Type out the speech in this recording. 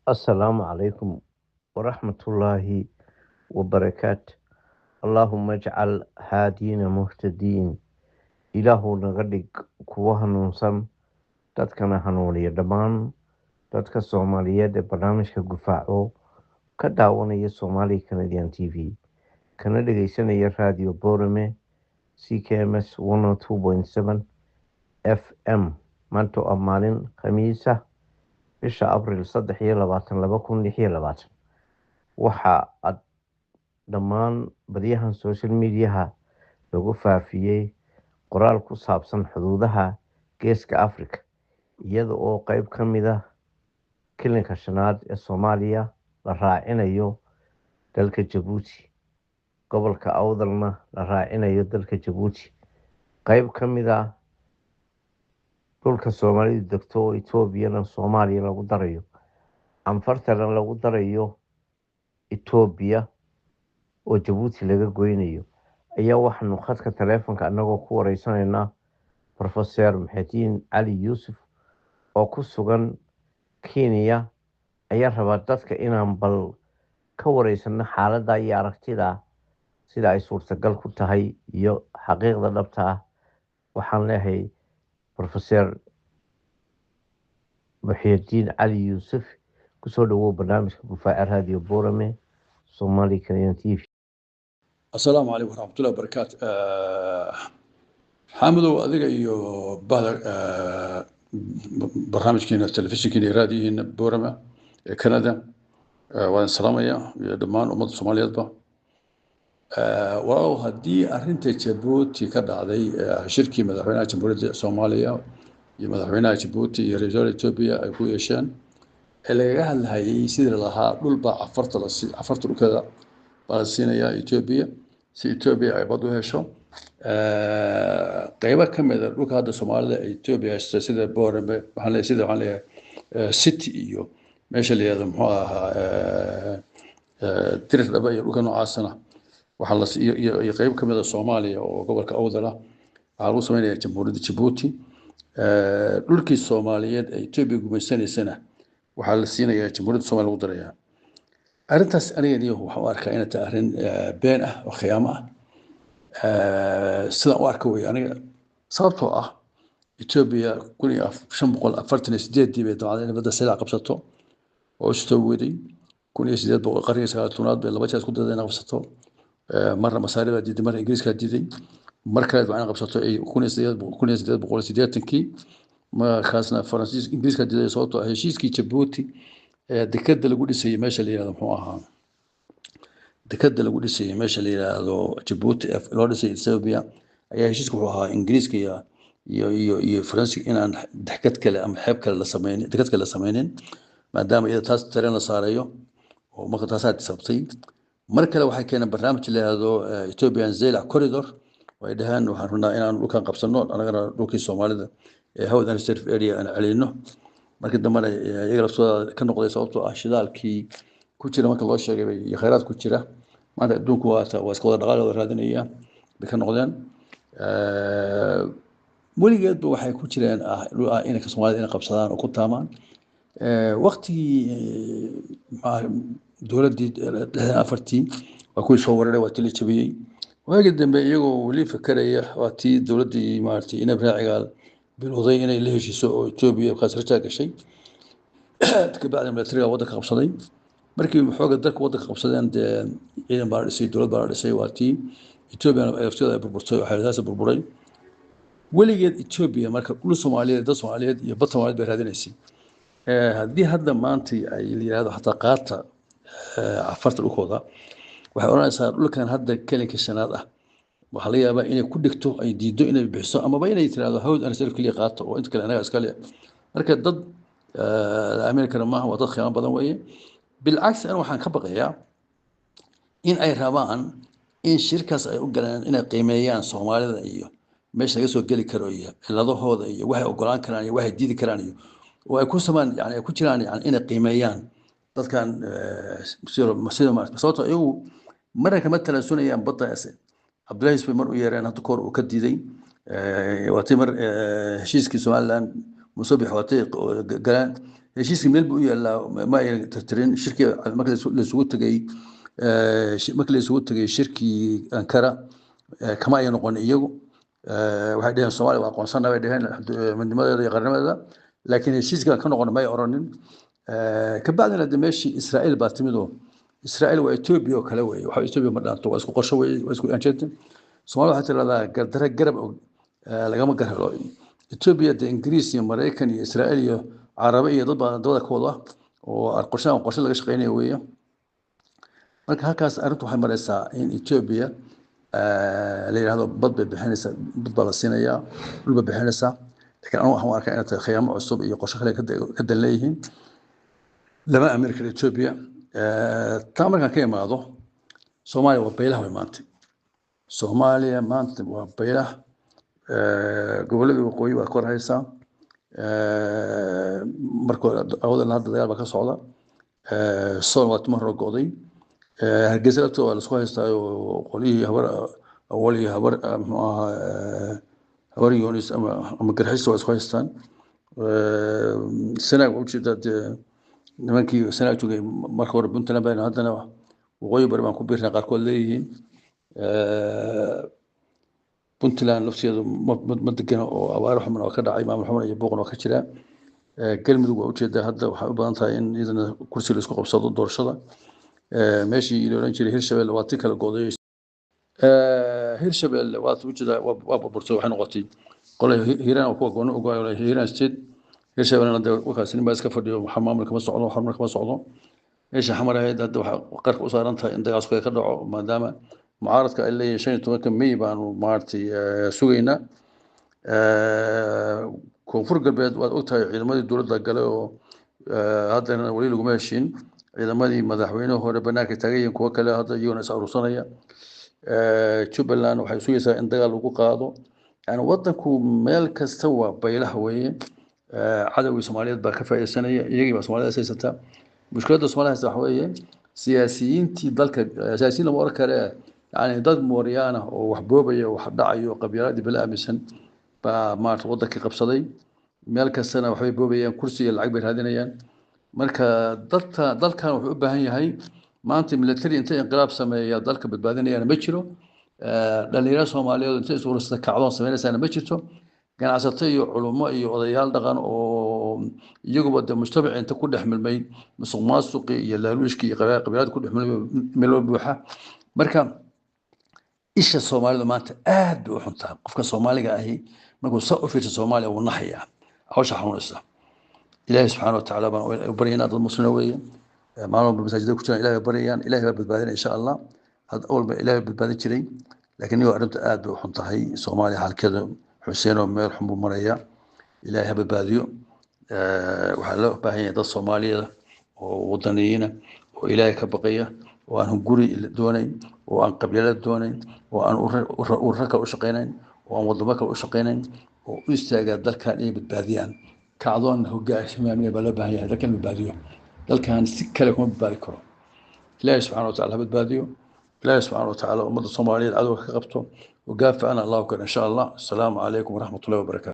السلام عليكم ورحمة الله وبركاته. اللهم اجعل هادينا مهتدين. إلهو نغدق كوها ننصم dadkana hanuuniya dhammaan dadka Soomaaliyeed ee barnaamijka Gufaaco ka daawanaya Somali Canadian TV kana dhageysanaya Radio Borame CKMS 102.7 FM. maanta oo maalin Khamiis ah bisha Abriil 23 2026 waxa aad dhammaan baryahan social mediaha lagu faafiyey qoraal ku saabsan xuduudaha geeska Afrika, iyada oo qayb ka mid ah kilinka shanaad ee Soomaaliya la raacinayo dalka Jabuuti, gobolka Awdalna la raacinayo dalka Jabuuti, qayb ka mid ah dhulka Soomaalidu degto oo Etoobiyana Soomaaliya lagu darayo, Anfartana lagu darayo Etoobiya oo Jabuuti laga goynayo. ayaa waxaanu khadka taleefanka anagoo ku wareysanayna Professor Muxyidiin Cali Yuusuf oo ku sugan Kenya, ayaa rabaa dadka inaan bal ka wareysano xaaladda iyo aragtida sida ay suurtagal ku tahay iyo xaqiiqda dhabta ah. waxaan leeyahay Professor Muxyidiin Cali Yuusuf, kusoo dhawow barnaamijka Gufaaca Radio Borame Somali Canadian TV. السلام عليكم ورحمة الله وبركاته. حامدو أذيك إيو بعد برنامج كنا التلفزيون كنا راديو بورما كندا وأنا سلامية دمان أمد الصومالية با واو هدي أرنت جيبوتي كذا هذه شركة مدحونا جمهورية الصومالية مدحونا جيبوتي رجال إثيوبيا أكويشان اللي جهل هاي يصير لها دول با عفرت كذا بالسينيا إثيوبيا si Ethiopia ay bad u hesho qaybo ka mid ah dhulka hadda Soomaalida Ethiopia sida Borame waxaan leeyahay city iyo meesha la yiraahdo muxuu ahaa tiris dhaba iyo dhulka noocaasna waxaa la iyo qayb ka mid ah Soomaaliya oo gobolka Awdal ah waxaa lagu sameeyaa Jamhuuriyadda Djibouti. dhulkii Soomaaliyeed ee Ethiopia gumaysaneysana waxaa la siinayaa Jamhuuriyadda Soomaaliya lagu darayaa. arrintaas aniga iyo waxa uu arkaa inay tahay arrin been ah oo khiyaamo ah sidaan u arka way aniga sababtoo ah Ethiopia 1548 bay dawladda inay badda sida qabsato oo soo waday 1800 qarniga 19aad bay laba jeer ku daday inay qabsato marna masaarida diiday marna Ingiriiska diiday markale waxay qabsato 1880kii markaasna Faransiis Ingiriiska diiday sababtoo ah heshiiskii Djibouti dekada lagu dhisay meesha la yiraahdo muxuu ahaa dekada lagu dhisay meesha la yiraahdo Djibouti loo dhisay Ethiopia ayaa heshiisku wuxuu ahaa Ingiriiska iyo Faransiiska inaan dekad kale ama xeeb kale la sameeynin dekad kale la sameeynin maadaama iyada taas tareen la saarayo oo marka taas aad sabtay mar kale waxay keeneen barnaamij la yiraahdo Ethiopian Zaylac Corridor way dhahaan waxaan rabnaa inaan dhulkan qabsano anagana dhulkii Soomaalida ee Hawdan Reserve Area aan celino markii dambe iyaga laftooda ka noqday sababtoo ah shidaalkii ku jira marka loo sheegay iyo kheyraad ku jira maanta adduunku waa iska wada dhaqaalada raadinaya bay ka noqdeen. weligeedba waxay ku jireen inay ka Soomaalida inay qabsadaan oo ku taamaan waqtigii dowladdii 64 waa kuwii soo wareeray waa tili jabiyey waagi dambe iyagoo weli fakaraya waa tii dowladdii maartay inay raacigaal bilowday inay la heshiiso oo Ethiopia khasarta gashay ka bacdi militariga waddanka qabsaday markii xooga dalka waddanka qabsadeen ciidan baa dhisay dowlad baa dhisay waa tii Ethiopia ay afteeda ay burburtay waxay taas burburay weligeed Ethiopia marka dhul Soomaaliyeed dad Soomaaliyeed iyo bad Soomaaliyeed bay raadinaysay haddii hadda maanta ay yiraahdo xataa qaata afarta dhulkooda waxay oranaysaa dhulkan hadda kelinka shanaad ah waxa laga yaabaa inay ku dhigto ay diido inay bixiso ama inay tiraahdo hawd aan sir kaliya qaato oo inta kale anaga iska leh marka dad American ma waa dad khiyaano badan weeye bilcaks aan waxaan ka baqayaa in ay rabaan in shirkaas ay u galaan inay qiimeeyaan Soomaalida iyo meesha laga soo gali karo iyo ciladahooda iyo waxay ogolaan karaan iyo waxay diidi karaan iyo oo ay ku samaan yani ay ku jiraan yani inay qiimeeyaan dadkan sida sababtoo iyagu marka ma talasunayaan badda Abdullahi Ismail mar u yeereen hadda koor uu ka diiday waa timar heshiiskii Somaliland musabix watay galaan heshiiskii meel buu u yaallaa ma ay tirtirin shirkii marka la isugu tagay shirkii Ankara kama ay noqon iyagu waxay dhaheen Soomaaliya waa aqoonsana bay dhaheen midnimadeeda iyo qarnimadeeda laakiin heshiiska ka noqon ma ay oranin ka bacdina meeshii Israa'iil baa timido Israa'iil waa Ethiopia oo kale way waxa Ethiopia ma dhaanto waa isku qorsho way waa isku anjeedin Soomaaliya waxay tiraahdaa gardara garab lagama garhelo Ethiopia de Ingiriis iyo Mareykan iyo Israa'iil iyo Carabi iyo dad kooda oo qorshe laga shaqeynayo weeyo marka halkaas arrintu waxay maraysaa in Ethiopia la yiraahdo bad bay bixinaysa bad baa la siinayaa dhulba bixinaysa laakiin anu waxaan arkaa inay khiyaamo cusub iyo qorshe kale ka danleeyihiin lama Amerika Ethiopia taa markaan ka imaado Soomaaliya waa beelaha way maanta Soomaaliya maanta waa beelaha gobolada waqooyi waa kor haysaa markoo awoodan hadda dagaal baa ka socda soon waa tumar go'day hargeysa lafta waa la isku haystaa qolihii awalii habar Yunis ama garxis waa isku haystaan sanaag u jeedaa nimankii sanaag joogay marka hore Puntland baan haddana waqooyi bari baan ku biirnaa qaarkood leeyihiin Puntland lafteedu ma degan oo abaar xuman oo ka dhacay maamul xuman iyo booqan oo ka jira galmudug waa u jeedaa hadda waxay u badan tahay in iyadana kursi la isku qabsado doorashada meeshii la oran jiray Hirshabelle waa tii kala go'day Hirshabelle waa u jeedaa waa burburtay waxay noqotay qolay Hiiraan oo ku go'an oo go'ay Hiiraan state Hirshabelle hadda wakaas nin baa iska fadhiyo maamulka ma socdo xarunka ma socdo meesha xamar ahayd hadda waxa qarka u saaran tahay in dagaasku ka dhaco maadaama mucaaradka ay leeyihiin 15 May baanu maartay sugaynaa koonfur galbeed waad ogtahay ciidamadii dowladda galay oo haddana wali lagu meeshin ciidamadii madaxweynaha hore banaanka tagayeen kuwa kale hadda iyaguna is aruursanaya Jubbaland waxay sugaysaa in dagaal lagu qaado yani wadanku meel kasta waa baylaha weeye cadawga Soomaaliyeed baa ka faa'iideysanaya iyagii baa Soomaaliyeed haysata mushkiladda Soomaaliyeed waxa weeye siyaasiyiintii dalka siyaasiyiin lama oran karo يعني dad mooriyaan oo wax boobaya wax dhacayo qabyaaladii bala aaminsan baa maarta wadanka qabsaday meel kastana waxay boobayaan kursi iyo lacag bay raadinayaan marka dalkan wuxuu u baahan yahay maanta military inta inqilaab sameeya dalka badbaadinayana ma jiro dhalinyarada Soomaaliyeed inta isku rusada kacdoon sameynayana ma jirto ganacsato iyo culummo iyo odayaal dhaqan oo iyagu wada mujtamac inta ku dhaxmilmay musuqmaasuqi iyo laaluushki iyo qabyaalad ku dhaxmilmay meel buuxa marka isha Soomaalidu maanta aad bay u xuntaa qofka Soomaaliga ahi markuu soo u fiirso Soomaaliya uu naxaya hawsha xanuunaysa Ilaahay subhanahu wa ta'ala baan u baryayna dad muslimiin weeye maalmo masaajidda ku jiraan Ilaahay baryayaan Ilaahay baa badbaadinaya insha Allah had awalba Ilaahay badbaadin jiray laakiin iyo arrinta aad bay u xuntahay Soomaaliya halkeeda Xuseen oo meel xun buu maraya Ilaahay badbaadiyo waxa loo baahan yahay dad Soomaaliyeed oo wadaniyiin oo Ilaahay ka baqaya oo aan guri doonayn oo aan qabyaalad doonayn oo aan ururka u shaqeynayn oo aan wadamo kale u shaqeynayn oo u istaaga dalkan ay badbaadiyaan kacdoon hogaamiye baa loo baahan yahay dalkan badbaadiyo dalkan si kale kuma badbaadi karo Ilaahay subhanahu wa ta'ala badbaadiyo Ilaahay subhanahu wa ta'ala ummadda Soomaaliyeed adoo ka qabto وقاف أنا الله أكبر إن شاء الله السلام عليكم ورحمة الله وبركاته